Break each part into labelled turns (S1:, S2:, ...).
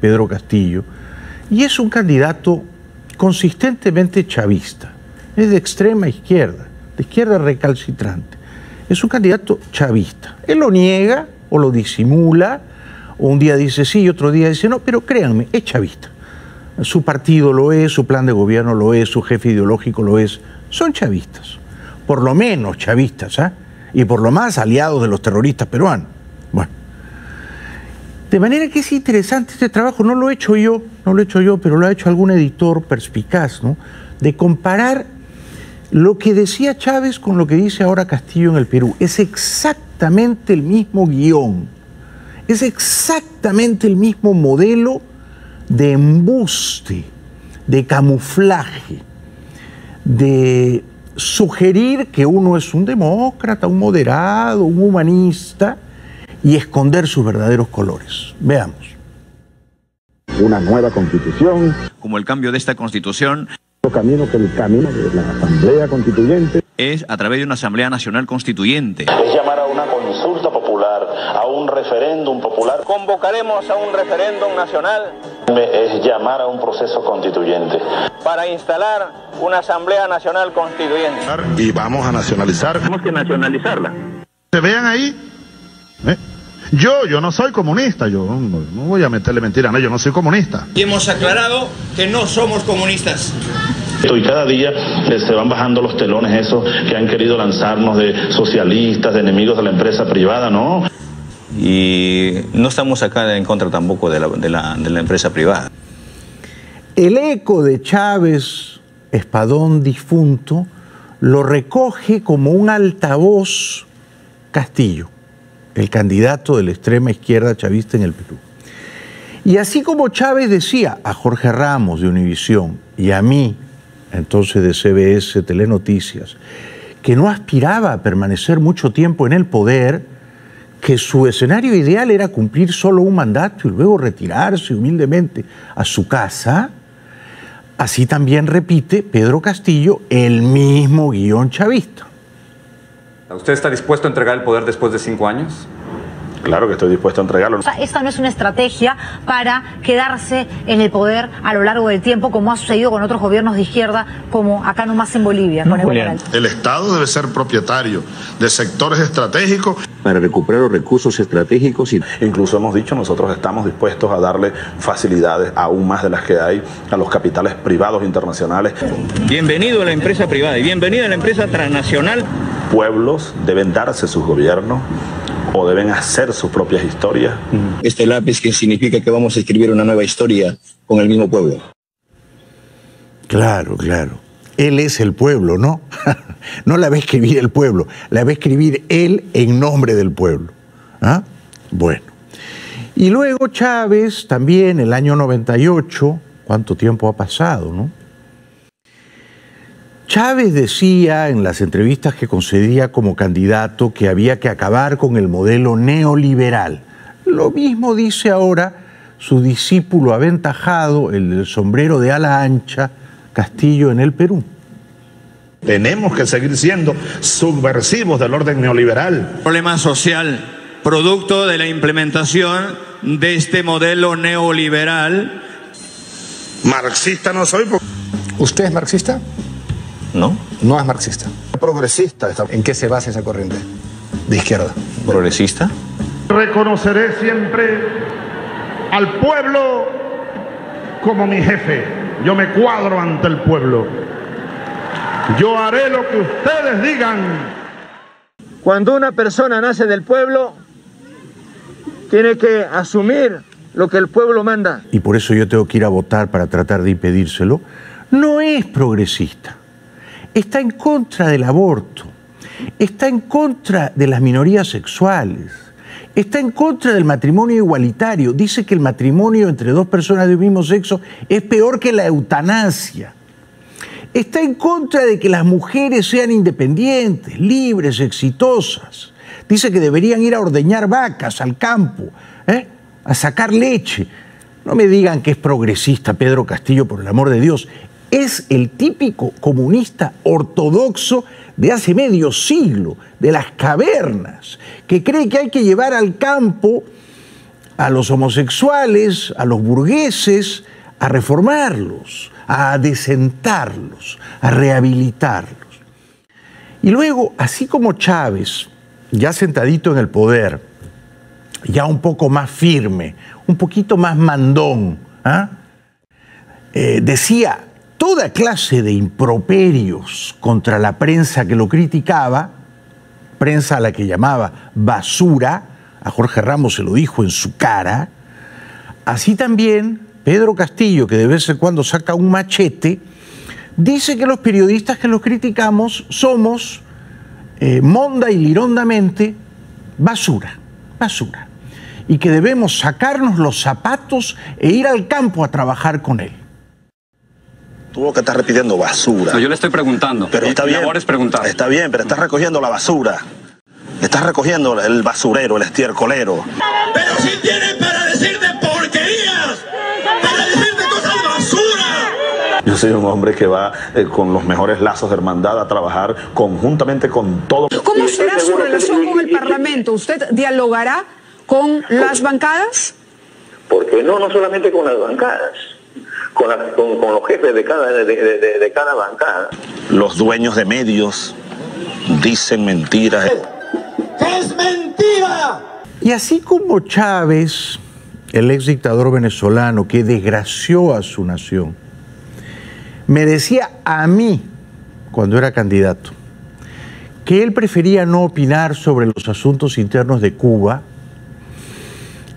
S1: Pedro Castillo, y es un candidato consistentemente chavista, es de extrema izquierda, de izquierda recalcitrante, es un candidato chavista. Él lo niega o lo disimula, o un día dice sí y otro día dice no, pero créanme, es chavista. Su partido lo es, su plan de gobierno lo es, su jefe ideológico lo es, son chavistas, por lo menos chavistas, ¿eh? Y por lo más aliados de los terroristas peruanos. Bueno, de manera que es interesante este trabajo, no lo he hecho yo, pero lo ha hecho algún editor perspicaz, ¿no? De comparar lo que decía Chávez con lo que dice ahora Castillo en el Perú. Es exactamente el mismo guión, es exactamente el mismo modelo de embuste, de camuflaje, de sugerir que uno es un demócrata, un moderado, un humanista y esconder sus verdaderos colores. Veamos.
S2: Una nueva constitución.
S3: Como el cambio de esta constitución.
S2: Camino que el camino de la Asamblea Constituyente.
S3: Es a través de una Asamblea Nacional Constituyente.
S4: Es llamar a una consulta popular, a un referéndum popular.
S5: Convocaremos a un referéndum nacional.
S4: Es llamar a un proceso constituyente.
S5: Para instalar una Asamblea Nacional Constituyente.
S6: Y vamos a nacionalizar.
S5: Tenemos que nacionalizarla.
S6: Se vean ahí. Yo no soy comunista, yo no voy a meterle mentira, no, yo no soy comunista.
S5: Y hemos aclarado que no somos comunistas.
S4: Y cada día se van bajando los telones esos que han querido lanzarnos de socialistas, de enemigos de la empresa privada, ¿no?
S3: Y no estamos acá en contra tampoco de la empresa privada.
S1: El eco de Chávez, Espadón difunto, lo recoge como un altavoz Castillo, el candidato de la extrema izquierda chavista en el Perú. Y así como Chávez decía a Jorge Ramos de Univisión y a mí, entonces de CBS Telenoticias, que no aspiraba a permanecer mucho tiempo en el poder, que su escenario ideal era cumplir solo un mandato y luego retirarse humildemente a su casa, así también repite Pedro Castillo el mismo guión chavista.
S7: ¿Usted está dispuesto a entregar el poder después de 5 años?
S4: Claro que estoy dispuesto a entregarlo.
S8: O sea, esta no es una estrategia para quedarse en el poder a lo largo del tiempo, como ha sucedido con otros gobiernos de izquierda, como acá nomás en Bolivia.
S3: No,
S8: con
S3: Julián.
S6: El Estado debe ser propietario de sectores estratégicos.
S9: Para recuperar los recursos estratégicos.
S4: Incluso hemos dicho, nosotros estamos dispuestos a darle facilidades aún más de las que hay a los capitales privados internacionales.
S3: Bienvenido a la empresa privada y bienvenido a la empresa transnacional.
S4: Pueblos deben darse sus gobiernos o deben hacer sus propias historias.
S9: Este lápiz que significa que vamos a escribir una nueva historia con el mismo pueblo.
S1: Claro, claro. Él es el pueblo, ¿no? No la va a escribir el pueblo, la va a escribir él en nombre del pueblo. ¿Ah? Bueno. Y luego Chávez, también el año 98, ¿cuánto tiempo ha pasado, no? Chávez decía en las entrevistas que concedía como candidato que había que acabar con el modelo neoliberal. Lo mismo dice ahora su discípulo aventajado, el del sombrero de ala ancha, Castillo, en el Perú.
S6: Tenemos que seguir siendo subversivos del orden neoliberal.
S3: Problema social, producto de la implementación de este modelo neoliberal.
S6: Marxista no soy.
S10: ¿Usted es marxista?
S3: ¿No?
S10: No es marxista.
S6: Progresista.
S10: ¿En qué se basa esa corriente? De izquierda.
S3: ¿Progresista?
S6: Reconoceré siempre al pueblo como mi jefe. Yo me cuadro ante el pueblo. Yo haré lo que ustedes digan.
S5: Cuando una persona nace del pueblo, tiene que asumir lo que el pueblo manda.
S1: Y por eso yo tengo que ir a votar para tratar de impedírselo. No es progresista. Está en contra del aborto, está en contra de las minorías sexuales, está en contra del matrimonio igualitario. Dice que el matrimonio entre dos personas de un mismo sexo es peor que la eutanasia. Está en contra de que las mujeres sean independientes, libres, exitosas. Dice que deberían ir a ordeñar vacas al campo, a sacar leche. No me digan que es progresista Pedro Castillo, por el amor de Dios. Es el típico comunista ortodoxo de hace medio siglo, de las cavernas, que cree que hay que llevar al campo a los homosexuales, a los burgueses, a reformarlos, a adecentarlos, a rehabilitarlos. Y luego, así como Chávez, ya sentadito en el poder, ya un poco más firme, un poquito más mandón, decía toda clase de improperios contra la prensa que lo criticaba, prensa a la que llamaba basura, a Jorge Ramos se lo dijo en su cara. Así también Pedro Castillo, que de vez en cuando saca un machete, dice que los periodistas que los criticamos somos monda y lirondamente basura, basura, y que debemos sacarnos los zapatos e ir al campo a trabajar con él.
S9: Tuvo que estar repitiendo basura.
S7: No, yo le estoy preguntando.
S9: Pero está bien.
S7: Es preguntar.
S9: Está bien, pero estás recogiendo la basura. Estás recogiendo el basurero, el estiercolero.
S11: Pero si tienen para decirte porquerías, para decirte cosas basura.
S4: Yo soy un hombre que va con los mejores lazos de hermandad a trabajar conjuntamente con todo.
S12: ¿Cómo será su relación con el Parlamento? ¿Usted dialogará con las bancadas?
S9: Porque no solamente con las bancadas, con los jefes de cada bancada. Los dueños de medios dicen mentiras.
S11: ¡Es mentira!
S1: Y así como Chávez, el ex dictador venezolano que desgració a su nación, me decía a mí, cuando era candidato, que él prefería no opinar sobre los asuntos internos de Cuba,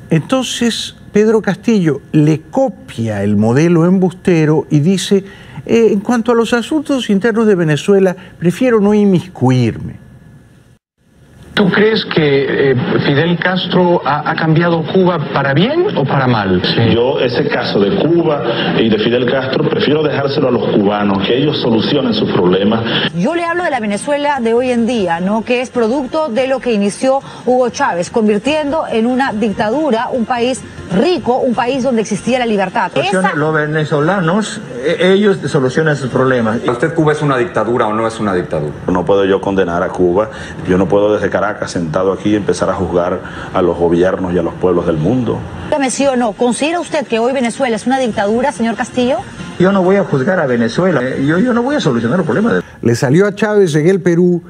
S1: entonces Pedro Castillo le copia el modelo embustero y dice, en cuanto a los asuntos internos de Venezuela, prefiero no inmiscuirme.
S10: ¿Tú crees que Fidel Castro ha cambiado Cuba para bien o para mal?
S4: Sí. Yo ese caso de Cuba y de Fidel Castro prefiero dejárselo a los cubanos, que ellos solucionen sus problemas.
S8: Yo le hablo de la Venezuela de hoy en día, ¿no? Que es producto de lo que inició Hugo Chávez, convirtiendo en una dictadura un país rico, un país donde existía la libertad.
S5: Los venezolanos, ellos solucionan sus problemas.
S7: ¿Para usted Cuba es una dictadura o no es una dictadura?
S4: No puedo yo condenar a Cuba, yo no puedo desde Caracas, sentado aquí, empezar a juzgar a los gobiernos y a los pueblos del mundo.
S8: Dígame sí o no, ¿considera usted que hoy Venezuela es una dictadura, señor Castillo?
S5: Yo no voy a juzgar a Venezuela, yo no voy a solucionar los problemas.
S1: Le salió a Chávez en el Perú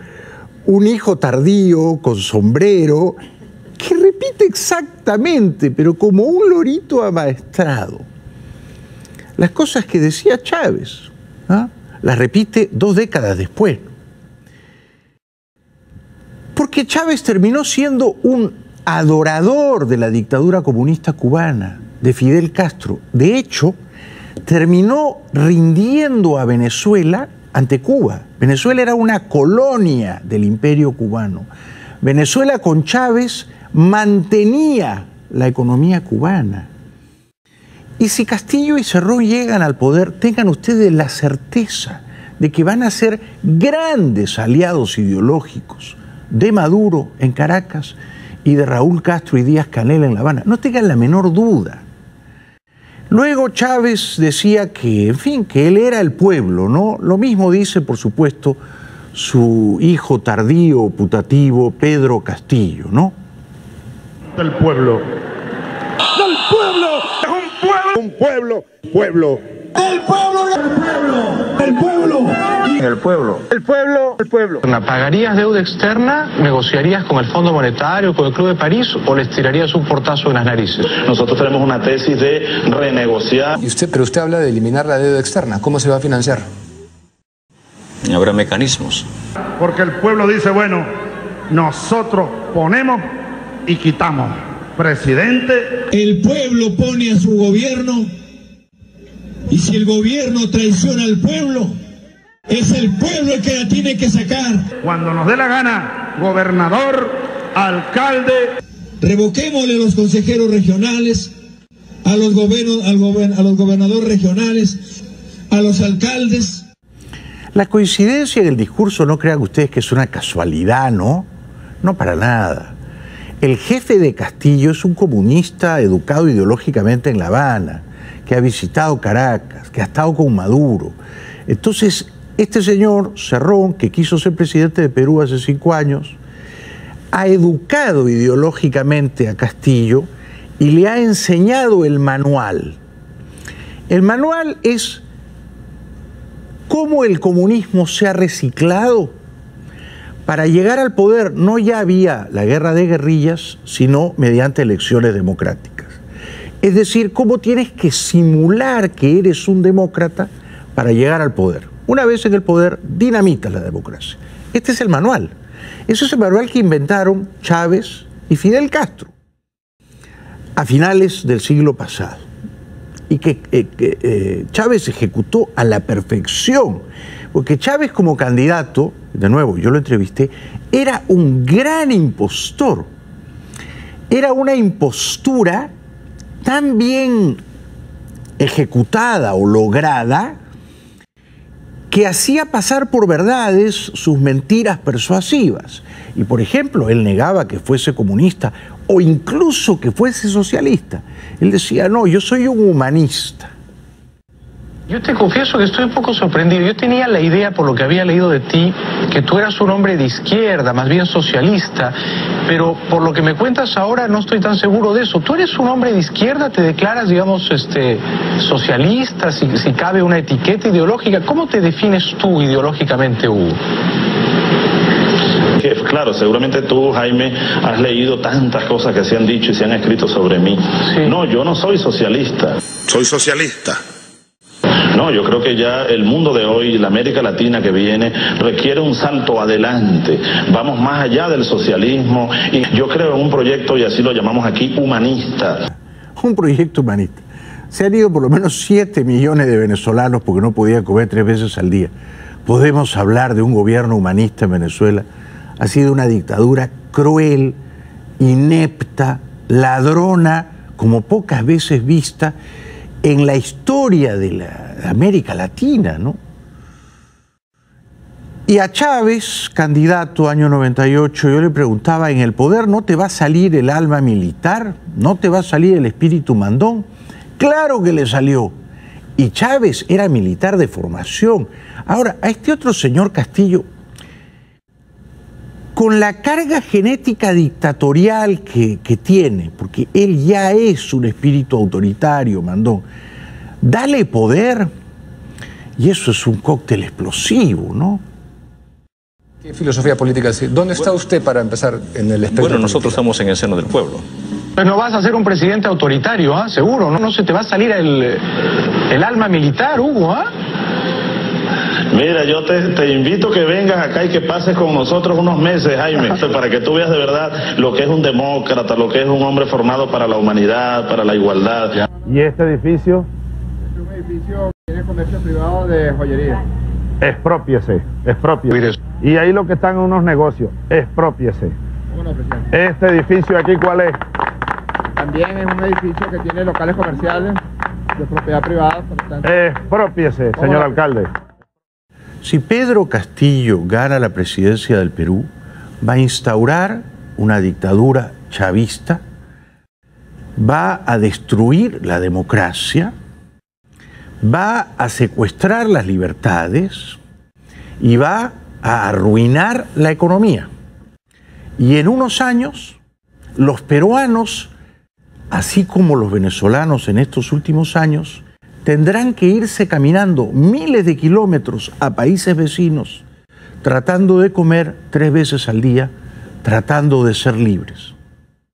S1: un hijo tardío con sombrero que repite exactamente, pero como un lorito amaestrado, las cosas que decía Chávez, las repite 2 décadas después. Porque Chávez terminó siendo un adorador de la dictadura comunista cubana, de Fidel Castro. De hecho, terminó rindiendo a Venezuela ante Cuba. Venezuela era una colonia del Imperio cubano. Venezuela con Chávez mantenía la economía cubana. Y si Castillo y Cerrón llegan al poder, tengan ustedes la certeza de que van a ser grandes aliados ideológicos de Maduro en Caracas y de Raúl Castro y Díaz-Canel en La Habana. No tengan la menor duda. Luego Chávez decía que, en fin, que él era el pueblo, ¿no? Lo mismo dice, por supuesto, su hijo tardío, putativo, Pedro Castillo, ¿no?
S6: Del pueblo. Del pueblo. Es un pueblo. Pueblo.
S11: El pueblo, el pueblo, el pueblo.
S5: El pueblo. El pueblo, el pueblo.
S10: ¿Pagarías deuda externa? ¿Negociarías con el Fondo Monetario, con el Club de París o les tirarías un portazo en las narices?
S4: Nosotros tenemos una tesis de renegociar.
S10: Pero usted habla de eliminar la deuda externa. ¿Cómo se va a financiar?
S9: Habrá mecanismos.
S6: Porque el pueblo dice, bueno, nosotros ponemos y quitamos. Presidente.
S11: El pueblo pone a su gobierno y si el gobierno traiciona al pueblo, es el pueblo el que la tiene que sacar.
S6: Cuando nos dé la gana, gobernador, alcalde.
S11: Revoquémosle a los consejeros regionales, a los gobernadores regionales, a los alcaldes.
S1: La coincidencia en el discurso, no crean ustedes que es una casualidad, ¿no? No para nada. El jefe de Castillo es un comunista educado ideológicamente en La Habana, que ha visitado Caracas, que ha estado con Maduro. Entonces, este señor Cerrón, que quiso ser presidente de Perú hace 5 años, ha educado ideológicamente a Castillo y le ha enseñado el manual. El manual es cómo el comunismo se ha reciclado para llegar al poder, no ya vía la guerra de guerrillas, sino mediante elecciones democráticas. Es decir, cómo tienes que simular que eres un demócrata para llegar al poder. Una vez en el poder, dinamitas la democracia. Este es el manual. Ese es el manual que inventaron Chávez y Fidel Castro a finales del siglo pasado. Y que Chávez ejecutó a la perfección. Porque Chávez como candidato, de nuevo, yo lo entrevisté, era un gran impostor. Era una impostura tan bien ejecutada o lograda que hacía pasar por verdades sus mentiras persuasivas. Y por ejemplo, él negaba que fuese comunista o incluso que fuese socialista. Él decía, no, yo soy un humanista.
S10: Yo te confieso que estoy un poco sorprendido. Yo tenía la idea, por lo que había leído de ti, que tú eras un hombre de izquierda, más bien socialista, pero por lo que me cuentas ahora no estoy tan seguro de eso. ¿Tú eres un hombre de izquierda? ¿Te declaras, digamos, socialista, si cabe una etiqueta ideológica? ¿Cómo te defines tú ideológicamente, Hugo?
S4: Claro, seguramente tú, Jaime, has leído tantas cosas que se han dicho y se han escrito sobre mí. Sí. No, yo no soy socialista.
S13: Soy socialista.
S4: No, yo creo que ya el mundo de hoy, la América Latina que viene, requiere un salto adelante. Vamos más allá del socialismo y yo creo en un proyecto, y así lo llamamos aquí, humanista.
S1: Un proyecto humanista. Se han ido por lo menos 7 millones de venezolanos porque no podían comer 3 veces al día. ¿Podemos hablar de un gobierno humanista en Venezuela? Ha sido una dictadura cruel, inepta, ladrona, como pocas veces vista en la historia de la América Latina, ¿no? Y a Chávez, candidato año 98, yo le preguntaba, ¿en el poder no te va a salir el alma militar? ¿No te va a salir el espíritu mandón? Claro que le salió. Y Chávez era militar de formación. Ahora, a este otro señor Castillo, con la carga genética dictatorial que tiene, porque él ya es un espíritu autoritario, mandón, dale poder, y eso es un cóctel explosivo, ¿no?
S14: ¿Qué filosofía política? ¿Dónde está usted para empezar en el espectro?
S7: Bueno, nosotros estamos en el seno del pueblo.
S10: Pues no vas a ser un presidente autoritario, ¿ah? Seguro, ¿no? No se te va a salir el alma militar, Hugo, ¿ah?
S4: Mira, yo te invito a que vengas acá y que pases con nosotros unos meses, Jaime, para que tú veas de verdad lo que es un demócrata, lo que es un hombre formado para la humanidad, para la igualdad.
S6: ¿Y este edificio?
S5: Es un edificio que tiene comercio privado de joyería.
S6: Exprópiese. Y ahí lo que están en unos negocios, exprópiese.
S5: Bueno, presidente.
S6: ¿Este edificio aquí cuál es?
S5: También es un edificio que tiene locales comerciales de propiedad privada. Por tanto,
S6: exprópiese, señor alcalde.
S1: Si Pedro Castillo gana la presidencia del Perú, va a instaurar una dictadura chavista, va a destruir la democracia, va a secuestrar las libertades y va a arruinar la economía. Y en unos años, los peruanos, así como los venezolanos en estos últimos años, tendrán que irse caminando miles de kilómetros a países vecinos, tratando de comer 3 veces al día, tratando de ser libres.